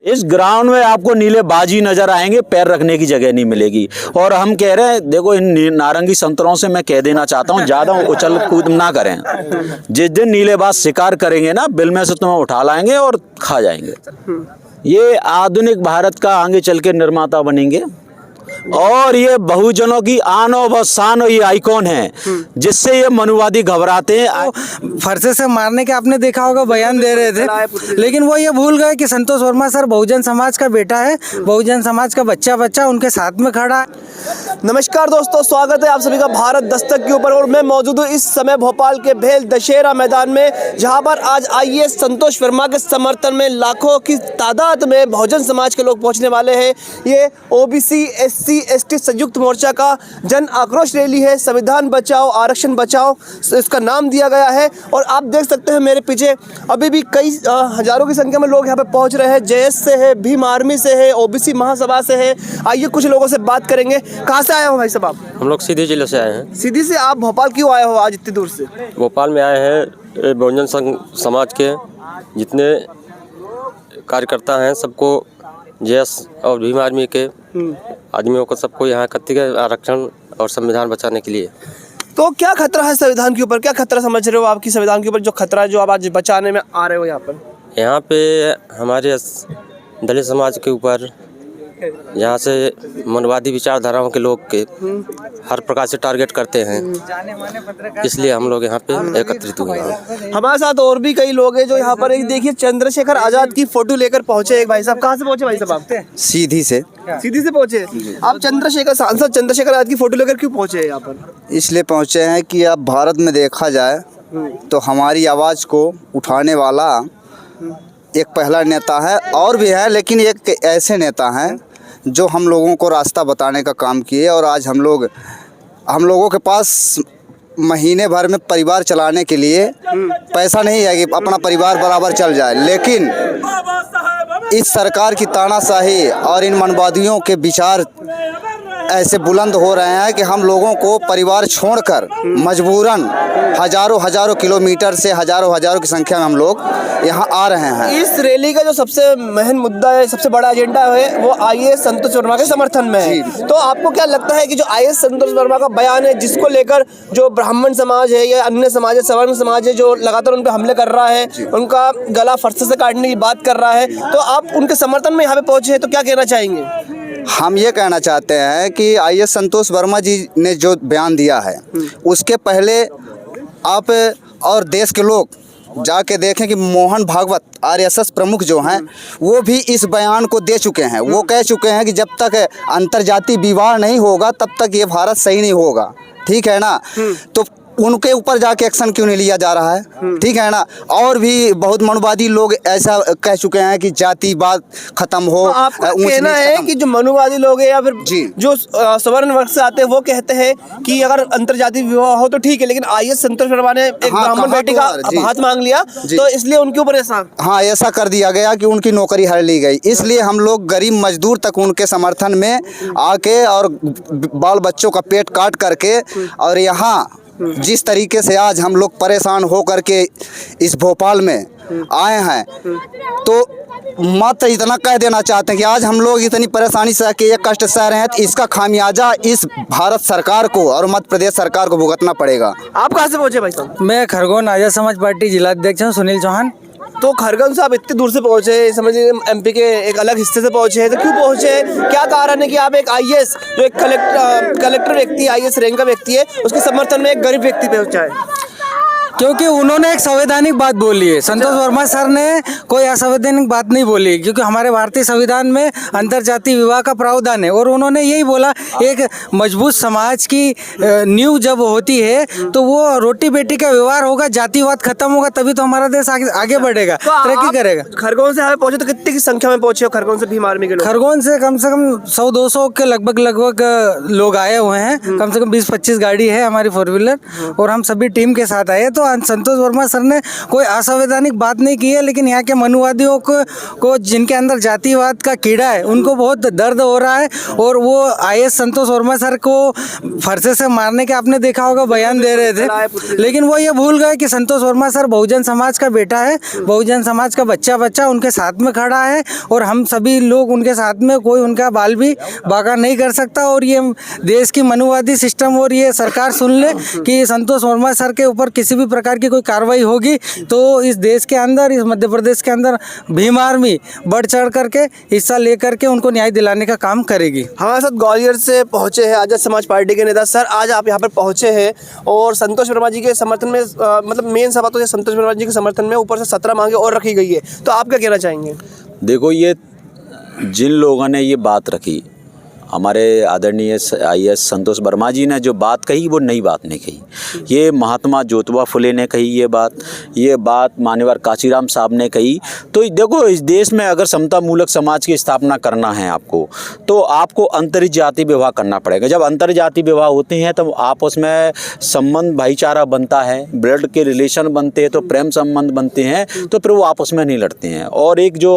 इस ग्राउंड में आपको नीले बाजी नजर आएंगे, पैर रखने की जगह नहीं मिलेगी। और हम कह रहे हैं, देखो इन नारंगी संतरों से मैं कह देना चाहता हूँ, ज्यादा उछल कूद ना करें। जिस दिन नीलेबाज शिकार करेंगे ना, बिल में से तुम्हें उठा लाएंगे और खा जाएंगे। ये आधुनिक भारत का आगे चल के निर्माता बनेंगे और ये बहुजनों की आन और शान और ये आइकॉन है, जिससे ये मनुवादी घबराते हैं। फरसे से मारने के आपने देखा होगा बयान दे रहे थे, लेकिन वो ये भूल गए कि संतोष वर्मा सर बहुजन समाज का बेटा है, बहुजन समाज का बच्चा उनके साथ में खड़ा है। नमस्कार दोस्तों, स्वागत है आप सभी का भारत दस्तक के ऊपर। और मैं मौजूद हूँ इस समय भोपाल के भेल दशहरा मैदान में, जहाँ पर आज आईएएस संतोष वर्मा के समर्थन में लाखों की तादाद में बहुजन समाज के लोग पहुँचने वाले हैं। ये ओबीसी SC ST संयुक्त मोर्चा का जन आक्रोश रैली है। संविधान बचाओ आरक्षण बचाओ इसका नाम दिया गया है। और आप देख सकते हैं मेरे पीछे अभी भी कई हजारों की संख्या में लोग यहाँ पे पहुँच रहे हैं। JS से है, भीम आर्मी से है, ओबीसी महासभा से है। आइए कुछ लोगों से बात करेंगे। कहाँ से आए हो भाई साहब आप? हम लोग सीधी जिले से आए हैं। सीधी से? आप भोपाल क्यों आए हो आज इतनी दूर से? भोपाल में आए हैं बहुजन समाज के जितने कार्यकर्ता हैं सबको, JS और भीम आर्मी के आदमियों को सबको यहाँ एकत्रित है आरक्षण और संविधान बचाने के लिए। तो क्या खतरा है संविधान के ऊपर? क्या खतरा समझ रहे हो आपकी संविधान के ऊपर जो खतरा है, जो आप आज बचाने में आ रहे हो यहाँ पर? यहाँ पे हमारे दलित समाज के ऊपर, यहाँ से मनवादी विचारधाराओं के लोग के हर प्रकार से टारगेट करते हैं, इसलिए हम लोग यहाँ पे एकत्रित हुए हैं। हमारे साथ और भी कई लोग हैं जो यहाँ पर, एक देखिए चंद्रशेखर आजाद की फोटो लेकर पहुंचे एक भाई साहब। कहाँ से पहुंचे भाई साहब आप? सीधी से पहुंचे आप? सांसद चंद्रशेखर आजाद की फोटो लेकर क्यों पहुंचे यहाँ पर? इसलिए पहुंचे हैं कि अब भारत में देखा जाए तो हमारी आवाज़ को उठाने वाला एक पहला नेता है, और भी है, लेकिन एक ऐसे नेता हैं जो हम लोगों को रास्ता बताने का काम किए। और आज हम लोगों के पास महीने भर में परिवार चलाने के लिए पैसा नहीं है कि अपना परिवार बराबर चल जाए, लेकिन इस सरकार की तानाशाही और इन मनवादियों के विचार ऐसे बुलंद हो रहे हैं कि हम लोगों को परिवार छोड़कर मजबूरन हजारों किलोमीटर से हजारों की संख्या में हम लोग यहाँ आ रहे हैं। इस रैली का जो सबसे अहम मुद्दा है, सबसे बड़ा एजेंडा है, वो आईएएस संतोष वर्मा के समर्थन में है। तो आपको क्या लगता है कि जो आईएएस संतोष वर्मा का बयान है, जिसको लेकर जो ब्राह्मण समाज है या अन्य समाज है, सवर्ण समाज है, जो लगातार उन पर हमले कर रहा है, उनका गला फरसे से काटने की बात कर रहा है, तो आप उनके समर्थन में यहाँ पे पहुंचे हैं, तो क्या कहना चाहेंगे? हम ये कहना चाहते हैं कि आईएएस संतोष वर्मा जी ने जो बयान दिया है, उसके पहले आप और देश के लोग जाके देखें कि मोहन भागवत RSS प्रमुख जो हैं, वो भी इस बयान को दे चुके हैं। वो कह चुके हैं कि जब तक अंतर्जातीय विवाह नहीं होगा तब तक ये भारत सही नहीं होगा, ठीक है ना। तो उनके ऊपर जाके एक्शन क्यों नहीं लिया जा रहा है, ठीक है ना। और भी बहुत मनुवादी लोग ऐसा कह चुके हैं कि जातिवाद खत्म हो। तो आपका कहना है कि जो मनुवादी लोग हैं या फिर जो सवर्ण वर्ग से आते हैं, वो कहते हैं कि अगर अंतर्जातीय विवाह हो तो ठीक है, लेकिन आईएएस संतोष वर्मा ने एक ब्राह्मण बेटी का हाथ मांग लिया, तो इसलिए उनके ऊपर ऐसा कर दिया गया कि उनकी नौकरी हड़ ली गई। इसलिए हम लोग गरीब मजदूर तक उनके समर्थन में आके और बाल बच्चों का पेट काट करके, और यहाँ जिस तरीके से आज हम लोग परेशान हो करके इस भोपाल में आए हैं, तो मात्र इतना कह देना चाहते हैं कि आज हम लोग इतनी परेशानी सह के ये कष्ट सह रहे हैं, तो इसका खामियाजा इस भारत सरकार को और मध्य प्रदेश सरकार को भुगतना पड़ेगा। आप कहाँ से पहुँचे भाई साहब? मैं खरगोन आर्य समाज पार्टी जिलाध्यक्ष हूँ, सुनील चौहान। तो खरगोन से आप इतनी दूर से पहुंचे, समझिए MP के एक अलग हिस्से से पहुंचे हैं, तो क्यों पहुंचे? क्या कारण है कि आप एक आईएएस जो एक कलेक्टर व्यक्ति, आईएएस रैंक का व्यक्ति है, उसके समर्थन में एक गरीब व्यक्ति पहुंचा है? क्योंकि उन्होंने एक संवैधानिक बात बोली है। संतोष वर्मा सर ने कोई असंवैधानिक बात नहीं बोली, क्योंकि हमारे भारतीय संविधान में अंतर्जातीय विवाह का प्रावधान है। और उन्होंने यही बोला, एक मजबूत समाज की नींव जब होती है तो वो रोटी बेटी का व्यवहार होगा, जातिवाद खत्म होगा, तभी तो हमारा देश आगे बढ़ेगा, तरक्की करेगा। खरगोन से पहुंचे तो कितनी की संख्या में पहुंचे हो खरगोन से भीम आर्मी के लोग? खरगोन से कम 100-200 के लगभग लोग आए हुए हैं। कम से कम 20-25 गाड़ी है हमारी 4 व्हीलर, और हम सभी टीम के साथ आए। तो संतोष वर्मा सर ने कोई असंवैधानिक बात नहीं की है, लेकिन यहाँ के मनुवादियों को जिनके अंदर जातिवाद का कीड़ा है उनको बहुत दर्द हो रहा है। और वो IAS संतोष वर्मा सर को फरसे से मारने के आपने देखा होगा बयान दे रहे थे, लेकिन वो ये भूल गए कि संतोष वर्मा सर बहुजन समाज का बेटा है, बहुजन समाज का बच्चा उनके साथ में खड़ा है और हम सभी लोग उनके साथ में, कोई उनका बाल भी बाका नहीं कर सकता। और ये देश की मनुवादी सिस्टम और ये सरकार सुन ले कि संतोष वर्मा सर के ऊपर किसी भी प्रकार की कोई कार्रवाई होगी तो इस देश के अंदर, इस मध्य प्रदेश के अंदर भीम आर्मी बढ़ चढ़ करके हिस्सा लेकर के उनको न्याय दिलाने का काम करेगी। हमारे साथ ग्वालियर से पहुंचे हैं आजाद समाज पार्टी के नेता। सर, आज आप यहाँ पर पहुंचे हैं और संतोष वर्मा जी के समर्थन में, मतलब मेन सभा तो संतोष वर्मा जी के समर्थन में ऊपर से 17 मांगे और रखी गई है, तो आप क्या कहना चाहेंगे? देखो, ये जिन लोगों ने ये बात रखी, हमारे आदरणीय IAS संतोष वर्मा जी ने जो बात कही वो नई बात नहीं कही। ये महात्मा ज्योतिबा फुले ने कही ये बात मान्यवर काशीराम साहब ने कही। तो देखो, इस देश में अगर समता मूलक समाज की स्थापना करना है आपको, तो आपको अंतर्जातीय विवाह करना पड़ेगा। जब अंतर्जातीय विवाह होते हैं तो आपस में संबंध भाईचारा बनता है, ब्लड के रिलेशन बनते हैं, तो प्रेम संबंध बनते हैं, तो फिर वो आपस में नहीं लड़ते हैं। और एक जो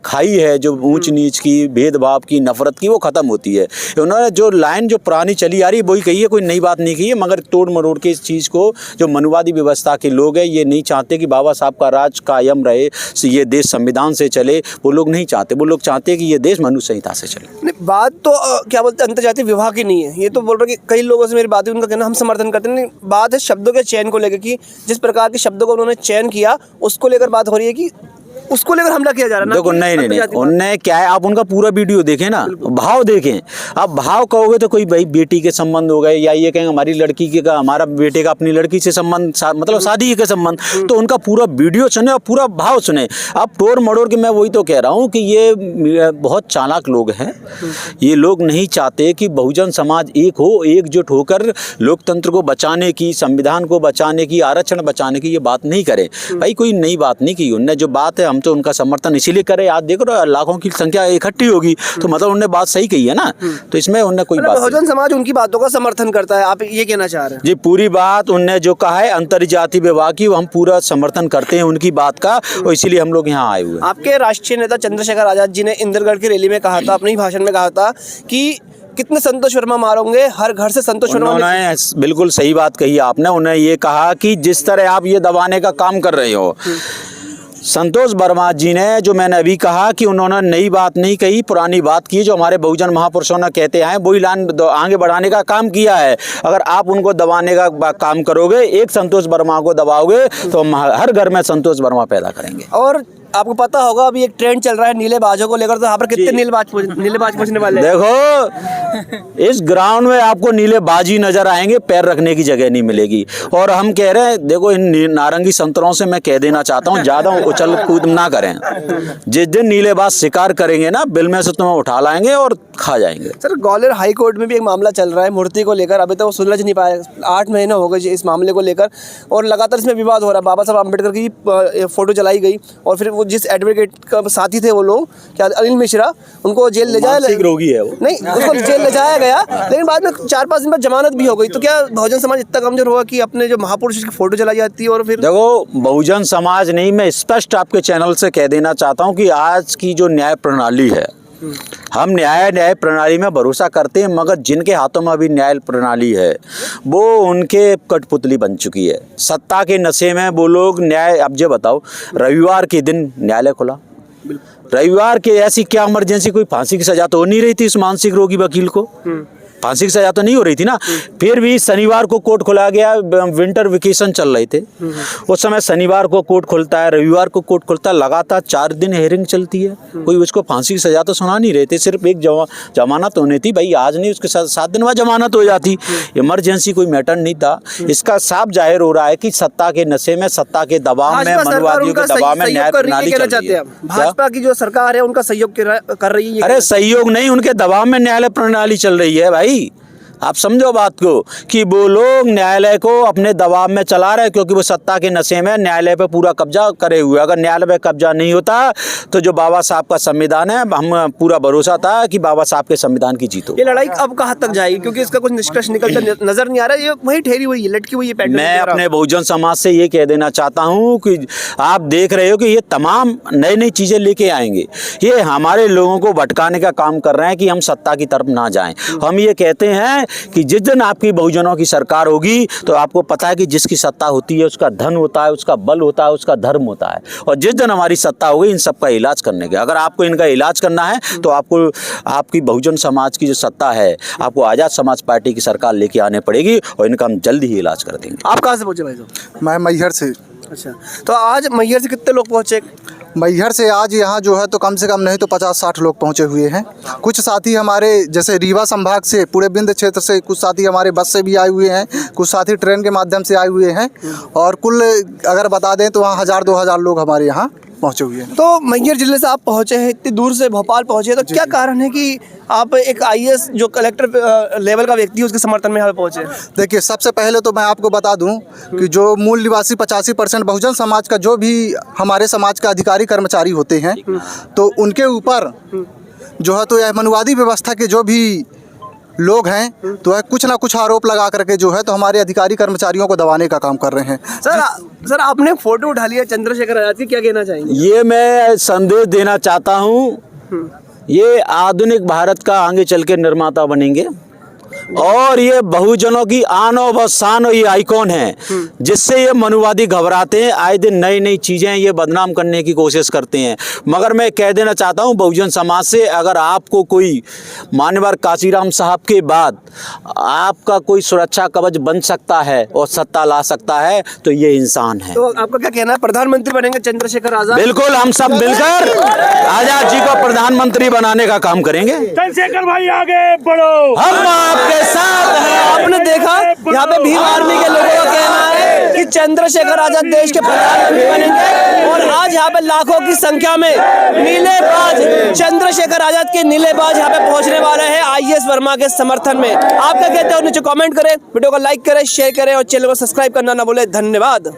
खाई है जो ऊंच नीच की, भेदभाव की, नफरत की, वो खत्म होती है। उन्होंने जो लाइन जो पुरानी चली आ रही है वही कही है, कोई नई बात नहीं की है, मगर तोड़ मरोड़ के इस चीज़ को जो मनुवादी व्यवस्था के लोग हैं ये नहीं चाहते कि बाबा साहब का राज कायम रहे, ये देश संविधान से चले। वो लोग नहीं चाहते, वो लोग चाहते हैं कि ये देश मनुष्य संहिता से चले। नहीं, बात तो क्या बोलते हैं अंतर्जातीय विवाह की नहीं है, ये तो बोल रहे कि कई लोगों से मेरी बात है, उनका कहना हम समर्थन करते हैं। बात है शब्दों के चयन को लेकर कि जिस प्रकार के शब्दों को उन्होंने चयन किया उसको लेकर बात हो रही है कि उसको लेकर हमला किया जा रहा है। देखो, नहीं, उनने क्या है, आप उनका पूरा वीडियो देखें ना, भाव देखें। आप भाव कहोगे तो कोई भाई बेटी के संबंध हो गए, या ये कहेंगे हमारी लड़की के का, हमारा बेटे का अपनी लड़की से संबंध, मतलब शादी के संबंध, तो उनका पूरा वीडियो सुने और पूरा भाव सुने। आप तोड़ मड़ोड़ के, मैं वही तो कह रहा हूँ कि ये बहुत चालाक लोग हैं। ये लोग नहीं चाहते कि बहुजन समाज एक हो, एकजुट होकर लोकतंत्र को बचाने की, संविधान को बचाने की, आरक्षण बचाने की ये बात नहीं करे। भाई कोई नई बात नहीं की उनने, जो बात है हम तो उनका समर्थन इसीलिए करे। आज देखो लाखों की संख्या इकट्ठी होगी, तो मतलब उन्होंने बात सही कही है ना, तो इसमें उन्होंने कोई बात, बहुजन समाज उनकी बातों का समर्थन करता है, आप ये कहना चाह रहे हैं? जी, पूरी बात उनने जो कहा है अंतर्जातीय विवाह की, हम पूरा समर्थन करते हैं उनकी बात का, और इसीलिए हम लोग यहाँ आए हुए हैं। आपके राष्ट्रीय नेता चंद्रशेखर आजाद जी ने इंदरगढ़ की रैली में कहा था, अपने भाषण में कहा था कि कितने संतोष वर्मा मारोगे, हर घर से संतोष वर्मा। उन्होंने बिल्कुल सही बात कही आपने। उन्हें ये कहा कि जिस तरह आप ये दबाने का काम कर रहे हो, संतोष वर्मा जी ने, जो मैंने अभी कहा कि उन्होंने नई बात नहीं कही, पुरानी बात की, जो हमारे बहुजन महापुरुषों ने कहते हैं वही लाइन आगे बढ़ाने का काम किया है। अगर आप उनको दबाने का काम करोगे, एक संतोष वर्मा को दबाओगे, तो हम हर घर में संतोष वर्मा पैदा करेंगे। और आपको पता होगा अभी एक ट्रेंड चल रहा है नीलेबाजों को लेकर, तो यहाँ पर कितने नीलेबाज पहुंचने वाले हैं? देखो, इस ग्राउंड में आपको नीलेबाजी नजर आएंगे, पैर रखने की जगह नहीं मिलेगी। और हम कह रहे हैं, देखो, इन नारंगी संतरों से मैं कह देना चाहता हूँ, ज्यादा उछल कूद ना करें। जिस दिन नीलेबाज शिकार करेंगे ना, बिल में से तुम्हें उठा लाएंगे और खा जाएंगे। सर, ग्वालियर हाई कोर्ट में भी एक मामला चल रहा है मूर्ति को लेकर, अभी तक वो सुलझ नहीं पाया। 8 महीने हो गए इस मामले को लेकर और लगातार इसमें विवाद हो रहा है। बाबा साहब अम्बेडकर की फोटो जलाई गई और फिर वो जिस एडवोकेट का साथी थे वो लोग, क्या अनिल मिश्रा, उनको जेल ले जाया, रोगी है वो, नहीं, उसको जेल ले जाया गया, लेकिन बाद में 4-5 दिन बाद जमानत भी हो गई। तो क्या बहुजन समाज इतना कमजोर हुआ कि अपने जो महापुरुष की फोटो जलाई जाती है? और फिर देखो, बहुजन समाज नहीं, मैं स्पष्ट आपके चैनल से कह देना चाहता हूँ कि आज की जो न्याय प्रणाली है, हम न्याय प्रणाली में भरोसा करते हैं, मगर जिनके हाथों में अभी न्याय प्रणाली है वो उनके कठपुतली बन चुकी है। सत्ता के नशे में वो लोग न्याय, अब जो बताओ, रविवार के दिन न्यायालय खुला, रविवार के ऐसी क्या इमरजेंसी, कोई फांसी की सजा तो हो नहीं रही थी इस मानसिक रोगी वकील को, फांसी की सजा तो नहीं हो रही थी ना। फिर भी शनिवार को कोर्ट खोला गया, विंटर वेकेशन चल रहे थे उस समय, शनिवार को कोर्ट खुलता है, रविवार को कोर्ट खुलता है, लगातार 4 दिन हेयरिंग चलती है। कोई उसको फांसी की सजा तो सुना नहीं रहे थे, सिर्फ एक जमानत होनी थी भाई, आज नहीं उसके 7 दिन बाद जमानत हो जाती, इमरजेंसी कोई मैटर नहीं था। इसका साफ जाहिर हो रहा है कि सत्ता के नशे में, सत्ता के दबाव में, मनुवादियों के दबाव में न्याय प्रणाली चल रही है। भाजपा की जो सरकार है उनका सहयोग कर रही है। अरे सहयोग नहीं, उनके दबाव में न्यायालय प्रणाली चल रही है भाई। आप समझो बात को कि वो लोग न्यायालय को अपने दबाव में चला रहे हैं, क्योंकि वो सत्ता के नशे में न्यायालय पे पूरा कब्जा करे हुए। अगर न्यायालय पे कब्जा नहीं होता तो जो बाबा साहब का संविधान है, हम पूरा भरोसा था कि बाबा साहब के संविधान की जीत हो। ये लड़ाई अब कहाँ तक जाएगी, क्योंकि इसका कुछ निष्कर्ष निकलता नजर नहीं आ रहा है, ये वही ठहरी हुई है, लटकी हुई है पैंट। मैं अपने बहुजन समाज से ये कह देना चाहता हूँ कि आप देख रहे हो कि ये तमाम नई नई चीज़ें लेके आएंगे, ये हमारे लोगों को भटकाने का काम कर रहे हैं कि हम सत्ता की तरफ ना जाएं। हम ये कहते हैं कि जिस दिन आपकी बहुजनों की सरकार होगी तो आपको पता है कि जिसकी सत्ता होती है उसका धन होता है, उसका बल होता है, उसका धर्म होता है। और जिस दिन हमारी सत्ता होगी इन सब का इलाज करने का, अगर आपको इनका इलाज करना है तो आपको आपकी बहुजन समाज की जो सत्ता है, आपको आज़ाद समाज पार्टी की सरकार लेके आने पड़ेगी और इनका हम जल्दी ही इलाज कर देंगे। आप कहाँ से पहुँचे भाई साहब? मैं मैहर से। अच्छा, तो आज मैहर से कितने लोग पहुँचे? मैहर से आज यहाँ जो है तो कम से कम नहीं तो 50-60 लोग पहुँचे हुए हैं। कुछ साथी हमारे जैसे रीवा संभाग से, पूरे बिंद क्षेत्र से कुछ साथी हमारे बस से भी आए हुए हैं, कुछ साथी ट्रेन के माध्यम से आए हुए हैं, और कुल अगर बता दें तो वहाँ 1000-2000 लोग हमारे यहाँ पहुँचे हुए हैं। तो मैहर जिले से आप पहुँचे हैं, इतनी दूर से भोपाल पहुँचे, तो क्या कारण है कि आप एक IAS जो कलेक्टर लेवल का व्यक्ति है उसके समर्थन में यहाँ पे पहुँचे? देखिए, सबसे पहले तो मैं आपको बता दूं कि जो मूल निवासी 85% बहुजन समाज का जो भी हमारे समाज का अधिकारी कर्मचारी होते हैं, तो उनके ऊपर जो है तो यह मनुवादी व्यवस्था के जो भी लोग हैं तो वह कुछ ना कुछ आरोप लगा करके जो है तो हमारे अधिकारी कर्मचारियों को दबाने का काम कर रहे हैं। सर आपने फोटो उठा लिया चंद्रशेखर आजाद की, क्या कहना चाहेंगे? ये मैं संदेश देना चाहता हूँ, ये आधुनिक भारत का आगे चल के निर्माता बनेंगे और ये बहुजनों की आन और शान और ये आइकॉन है, जिससे ये मनुवादी घबराते हैं। आए दिन नई नई चीज़ें ये बदनाम करने की कोशिश करते हैं। मगर मैं कह देना चाहता हूँ बहुजन समाज से, अगर आपको कोई मान्यवर काशीराम साहब के बाद आपका कोई सुरक्षा कवच बन सकता है और सत्ता ला सकता है तो ये इंसान है। तो आपका क्या कहना है, प्रधानमंत्री बनेंगे चंद्रशेखर आजाद? बिल्कुल, हम सब मिलकर आजाद जी को प्रधानमंत्री बनाने का काम करेंगे। चंद्रशेखर भाई आगे बढ़ो, हम आपके साथ हैं। आपने देखा यहाँ पे भीम आर्मी के लोगों का कहना है कि चंद्रशेखर आजाद देश के प्रधानमंत्री बनेंगे, और आज यहाँ पे लाखों की संख्या में नीलेबाज चंद्रशेखर आजाद के नीलेबाज यहाँ पे पहुंचने वाले हैं IAS वर्मा के समर्थन में। आप क्या कहते हो नीचे कमेंट करें, वीडियो को लाइक करें, शेयर करें और चैनल को सब्सक्राइब करना ना भूलें। धन्यवाद।